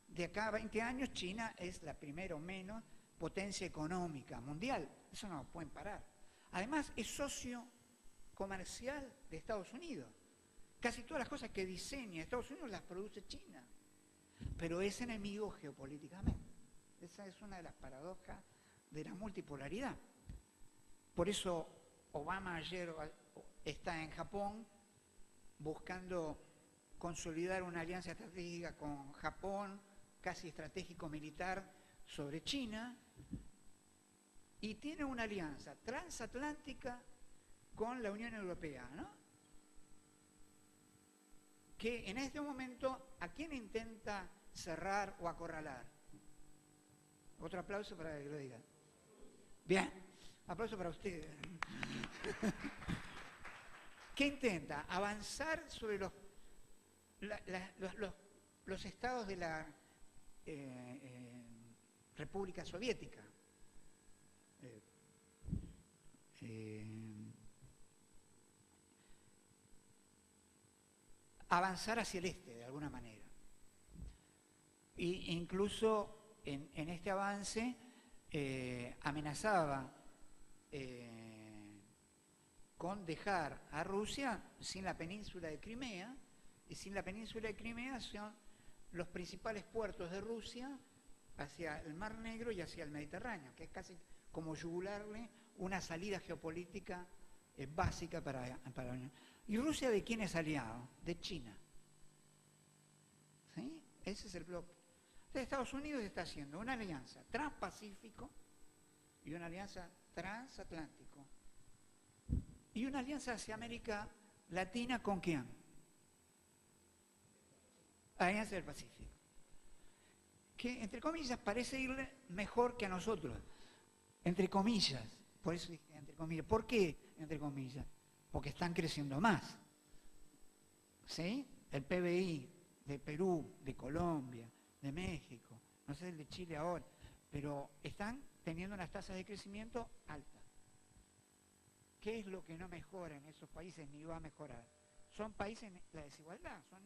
De acá a 20 años, China es la primera o menos potencia económica mundial. Eso no lo pueden parar. Además, es socio comercial de Estados Unidos. Casi todas las cosas que diseña Estados Unidos las produce China. Pero es enemigo geopolíticamente. Esa es una de las paradojas de la multipolaridad. Por eso Obama ayer está en Japón buscando consolidar una alianza estratégica con Japón, casi estratégico militar, sobre China, y tiene una alianza transatlántica con la Unión Europea, ¿no? Que en este momento, ¿a quién intenta cerrar o acorralar? Otro aplauso para que lo digan. Bien, aplauso para ustedes. ¿Qué intenta? Avanzar sobre los estados de la República Soviética. Avanzar hacia el este, de alguna manera. E incluso en este avance amenazaba con dejar a Rusia sin la península de Crimea, y sin la península de Crimea son los principales puertos de Rusia hacia el Mar Negro y hacia el Mediterráneo, que es casi como yugularle una salida geopolítica básica para la Unión. ¿Y Rusia de quién es aliado? De China. ¿Sí? Ese es el bloque. Entonces Estados Unidos está haciendo una alianza transpacífico y una alianza transatlántico. Y una alianza hacia América Latina, ¿con quién? Alianza del Pacífico. Que, entre comillas, parece irle mejor que a nosotros. Entre comillas. Por eso dije entre comillas. ¿Por qué entre comillas? Porque están creciendo más. ¿Sí? El PBI de Perú, de Colombia, de México, no sé el de Chile ahora, pero están teniendo unas tasas de crecimiento altas. ¿Qué es lo que no mejora en esos países ni va a mejorar? Son países, la desigualdad, son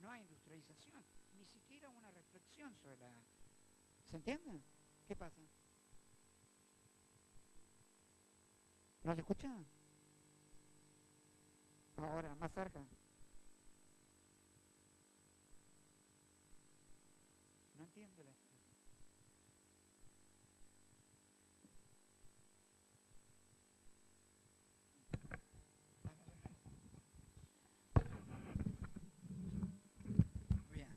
no hay industrialización, ni siquiera una reflexión sobre la... ¿Se entiende? ¿Qué pasa? ¿No se escucha? Ahora, más cerca. No entiendo la... Bien.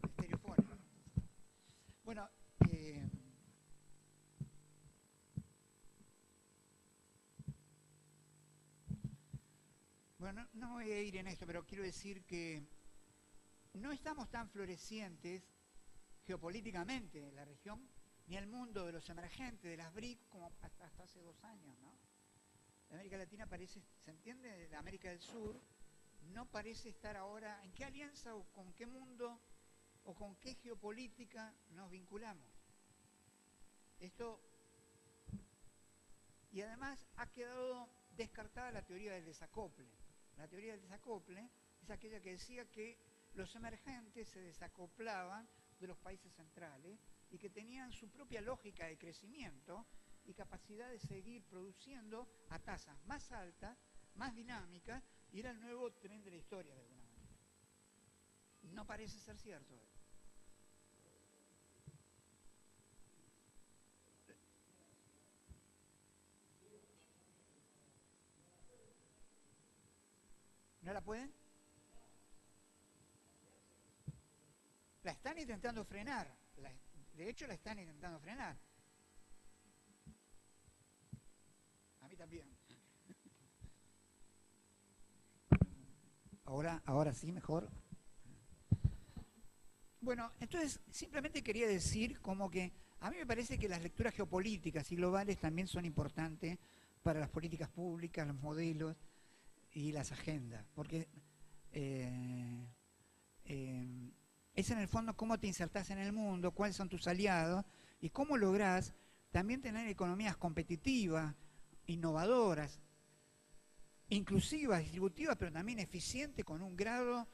Estereofónica. Bueno, bueno, no voy a ir en esto, pero quiero decir que no estamos tan florecientes geopolíticamente en la región, ni el mundo de los emergentes, de las BRIC, como hasta hace 2 años, ¿no? La América Latina parece, ¿se entiende? La América del Sur no parece estar ahora, ¿en qué alianza o con qué mundo o con qué geopolítica nos vinculamos? Esto, y además ha quedado descartada la teoría del desacople. La teoría del desacople es aquella que decía que los emergentes se desacoplaban de los países centrales y que tenían su propia lógica de crecimiento y capacidad de seguir produciendo a tasas más altas, más dinámicas, y era el nuevo tren de la historia de alguna manera. No parece ser cierto. ¿No la pueden? La están intentando frenar. De hecho, la están intentando frenar. A mí también. Ahora sí, mejor. Bueno, entonces simplemente quería decir como que a mí me parece que las lecturas geopolíticas y globales también son importantes para las políticas públicas, los modelos y las agendas, porque es en el fondo cómo te insertás en el mundo, cuáles son tus aliados y cómo lográs también tener economías competitivas, innovadoras, inclusivas, distributivas, pero también eficientes, con un grado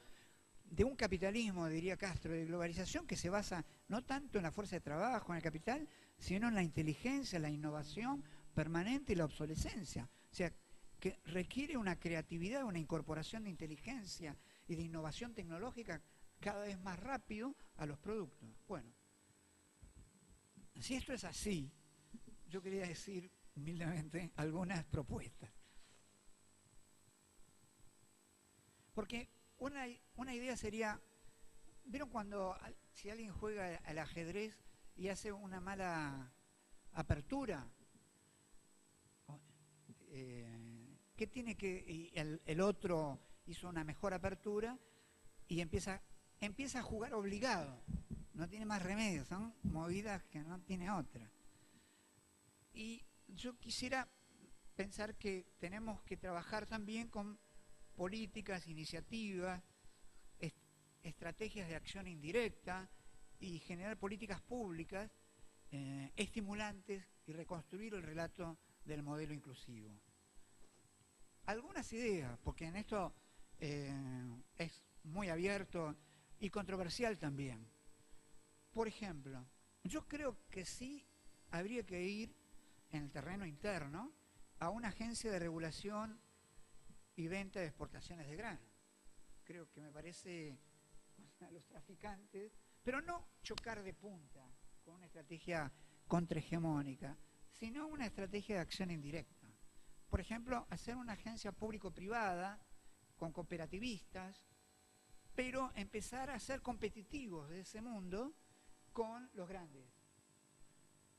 de un capitalismo, diría Castro, de globalización que se basa no tanto en la fuerza de trabajo, en el capital, sino en la inteligencia, la innovación permanente y la obsolescencia. O sea, que requiere una creatividad, una incorporación de inteligencia y de innovación tecnológica cada vez más rápido a los productos. Bueno, si esto es así, yo quería decir humildemente algunas propuestas. Porque una idea sería, ¿vieron cuando si alguien juega al ajedrez y hace una mala apertura? ¿Qué tiene que...? Y el otro hizo una mejor apertura y empieza a jugar obligado. No tiene más remedio, son movidas que no tiene otra. Y yo quisiera pensar que tenemos que trabajar también con políticas, iniciativas, estrategias de acción indirecta y generar políticas públicas estimulantes y reconstruir el relato del modelo inclusivo. Algunas ideas, porque en esto es muy abierto y controversial también. Por ejemplo, yo creo que sí habría que ir en el terreno interno a una agencia de regulación y venta de exportaciones de grano. Creo que me parece a los traficantes, pero no chocar de punta con una estrategia contrahegemónica, sino una estrategia de acción indirecta. Por ejemplo, hacer una agencia público-privada con cooperativistas, pero empezar a ser competitivos de ese mundo con los grandes.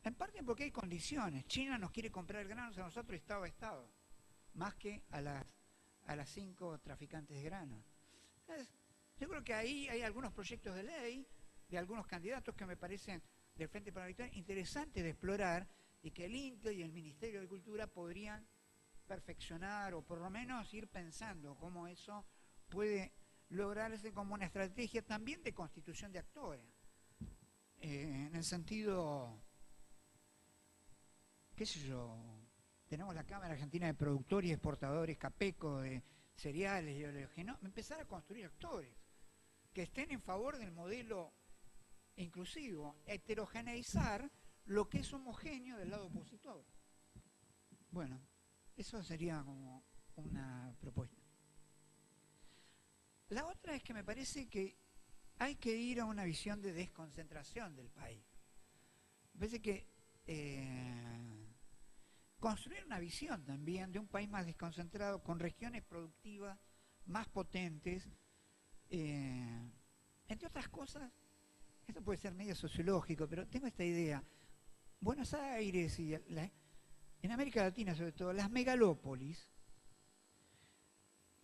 En parte porque hay condiciones. China nos quiere comprar granos a nosotros estado a estado, más que a las 5 traficantes de granos. Entonces, yo creo que ahí hay algunos proyectos de ley de algunos candidatos que me parecen del Frente para la Victoria interesantes de explorar y que el INTE y el Ministerio de Cultura podrían perfeccionar o por lo menos ir pensando cómo eso puede lograrse como una estrategia también de constitución de actores. En el sentido, qué sé yo, tenemos la Cámara Argentina de Productores y Exportadores, CAPECO, de cereales y oleogenos, empezar a construir actores que estén en favor del modelo inclusivo, heterogeneizar lo que es homogéneo del lado opositor. Bueno, eso sería como una propuesta. La otra es que me parece que hay que ir a una visión de desconcentración del país. Me parece que construir una visión también de un país más desconcentrado, con regiones productivas más potentes, entre otras cosas, esto puede ser medio sociológico, pero tengo esta idea. Buenos Aires y en América Latina sobre todo, las megalópolis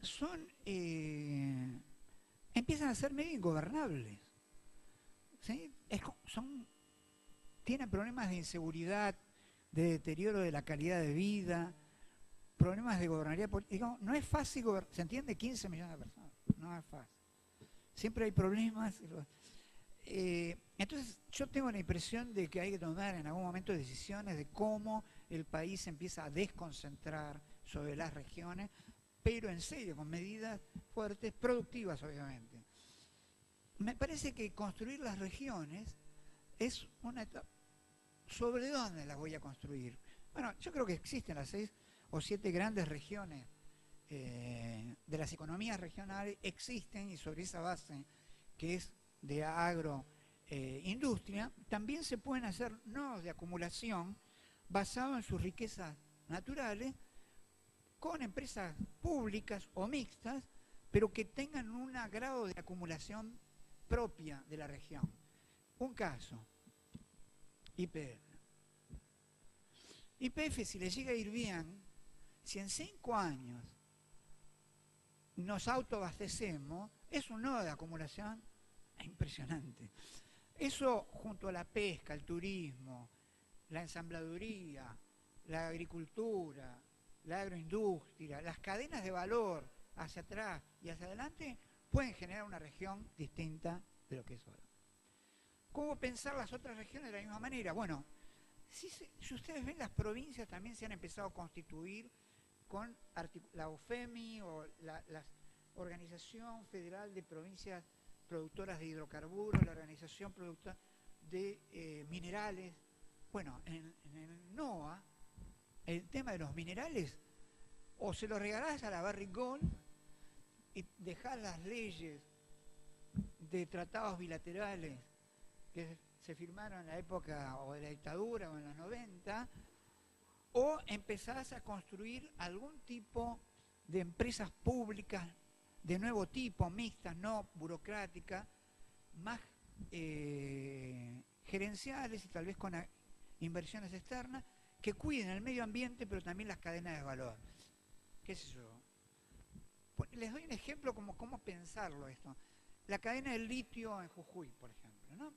son empiezan a ser medio ingobernables. ¿Sí? Tienen problemas de inseguridad, de deterioro de la calidad de vida, problemas de gobernabilidad. Digamos, no es fácil gobernar. ¿Se entiende? 15 millones de personas. No es fácil. Siempre hay problemas. Entonces, yo tengo la impresión de que hay que tomar en algún momento decisiones de cómo el país se empieza a desconcentrar sobre las regiones, pero en serio, con medidas fuertes, productivas obviamente. Me parece que construir las regiones es una etapa. ¿Sobre dónde las voy a construir? Bueno, yo creo que existen las 6 o 7 grandes regiones de las economías regionales, existen, y sobre esa base que es de agroindustria, también se pueden hacer nodos de acumulación basados en sus riquezas naturales, con empresas públicas o mixtas, pero que tengan un grado de acumulación propia de la región. Un caso, YPF. YPF, si le llega a ir bien, si en 5 años nos autoabastecemos, es un nodo de acumulación impresionante. Eso, junto a la pesca, el turismo, la ensambladuría, la agricultura, la agroindustria, las cadenas de valor hacia atrás y hacia adelante, pueden generar una región distinta de lo que es ahora. ¿Cómo pensar las otras regiones de la misma manera? Bueno, si ustedes ven, las provincias también se han empezado a constituir con la OFEMI o la Organización Federal de Provincias Productoras de Hidrocarburos, la Organización Productora de Minerales. Bueno, en el NOA, el tema de los minerales, o se lo regalás a la Barrick Gold y dejás las leyes de tratados bilaterales que se firmaron en la época o de la dictadura o en los 90, o empezás a construir algún tipo de empresas públicas de nuevo tipo, mixtas, no burocráticas, más gerenciales y tal vez con inversiones externas, que cuiden el medio ambiente, pero también las cadenas de valor. ¿Qué sé yo? Les doy un ejemplo como cómo pensarlo esto. La cadena del litio en Jujuy, por ejemplo, ¿no?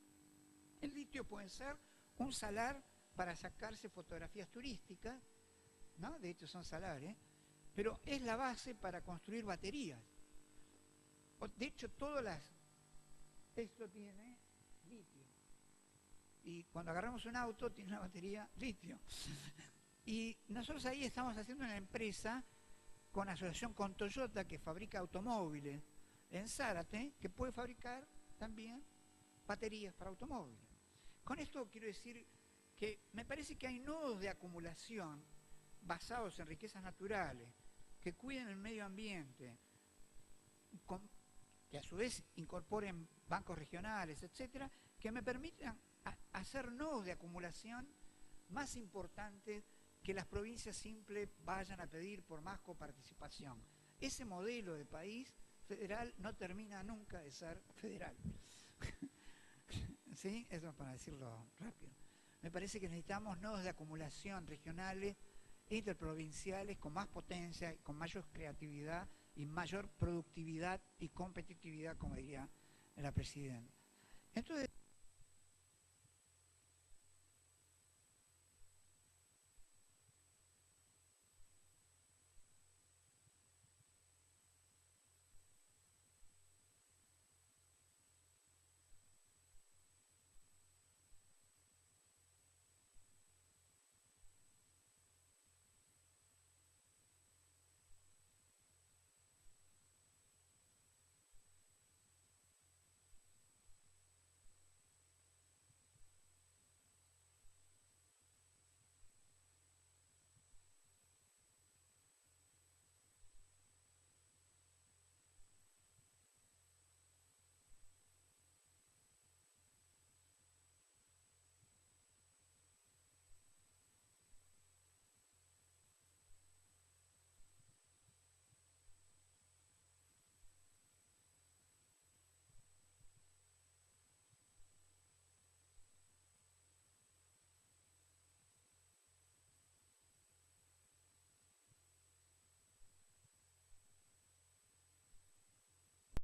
El litio puede ser un salar para sacarse fotografías turísticas, ¿no? De hecho son salares, pero es la base para construir baterías. De hecho, esto tiene litio. Y cuando agarramos un auto, tiene una batería litio. Y nosotros ahí estamos haciendo una empresa con asociación con Toyota, que fabrica automóviles en Zárate, que puede fabricar también baterías para automóviles. Con esto quiero decir que me parece que hay nodos de acumulación basados en riquezas naturales, que cuiden el medio ambiente, que a su vez incorporen bancos regionales, etcétera, que me permitan hacer nodos de acumulación más importantes que las provincias simples vayan a pedir por más coparticipación. Ese modelo de país federal no termina nunca de ser federal. ¿Sí? Eso es para decirlo rápido. Me parece que necesitamos nodos de acumulación regionales, interprovinciales, con más potencia, con mayor creatividad y mayor productividad y competitividad, como diría la presidenta. Entonces,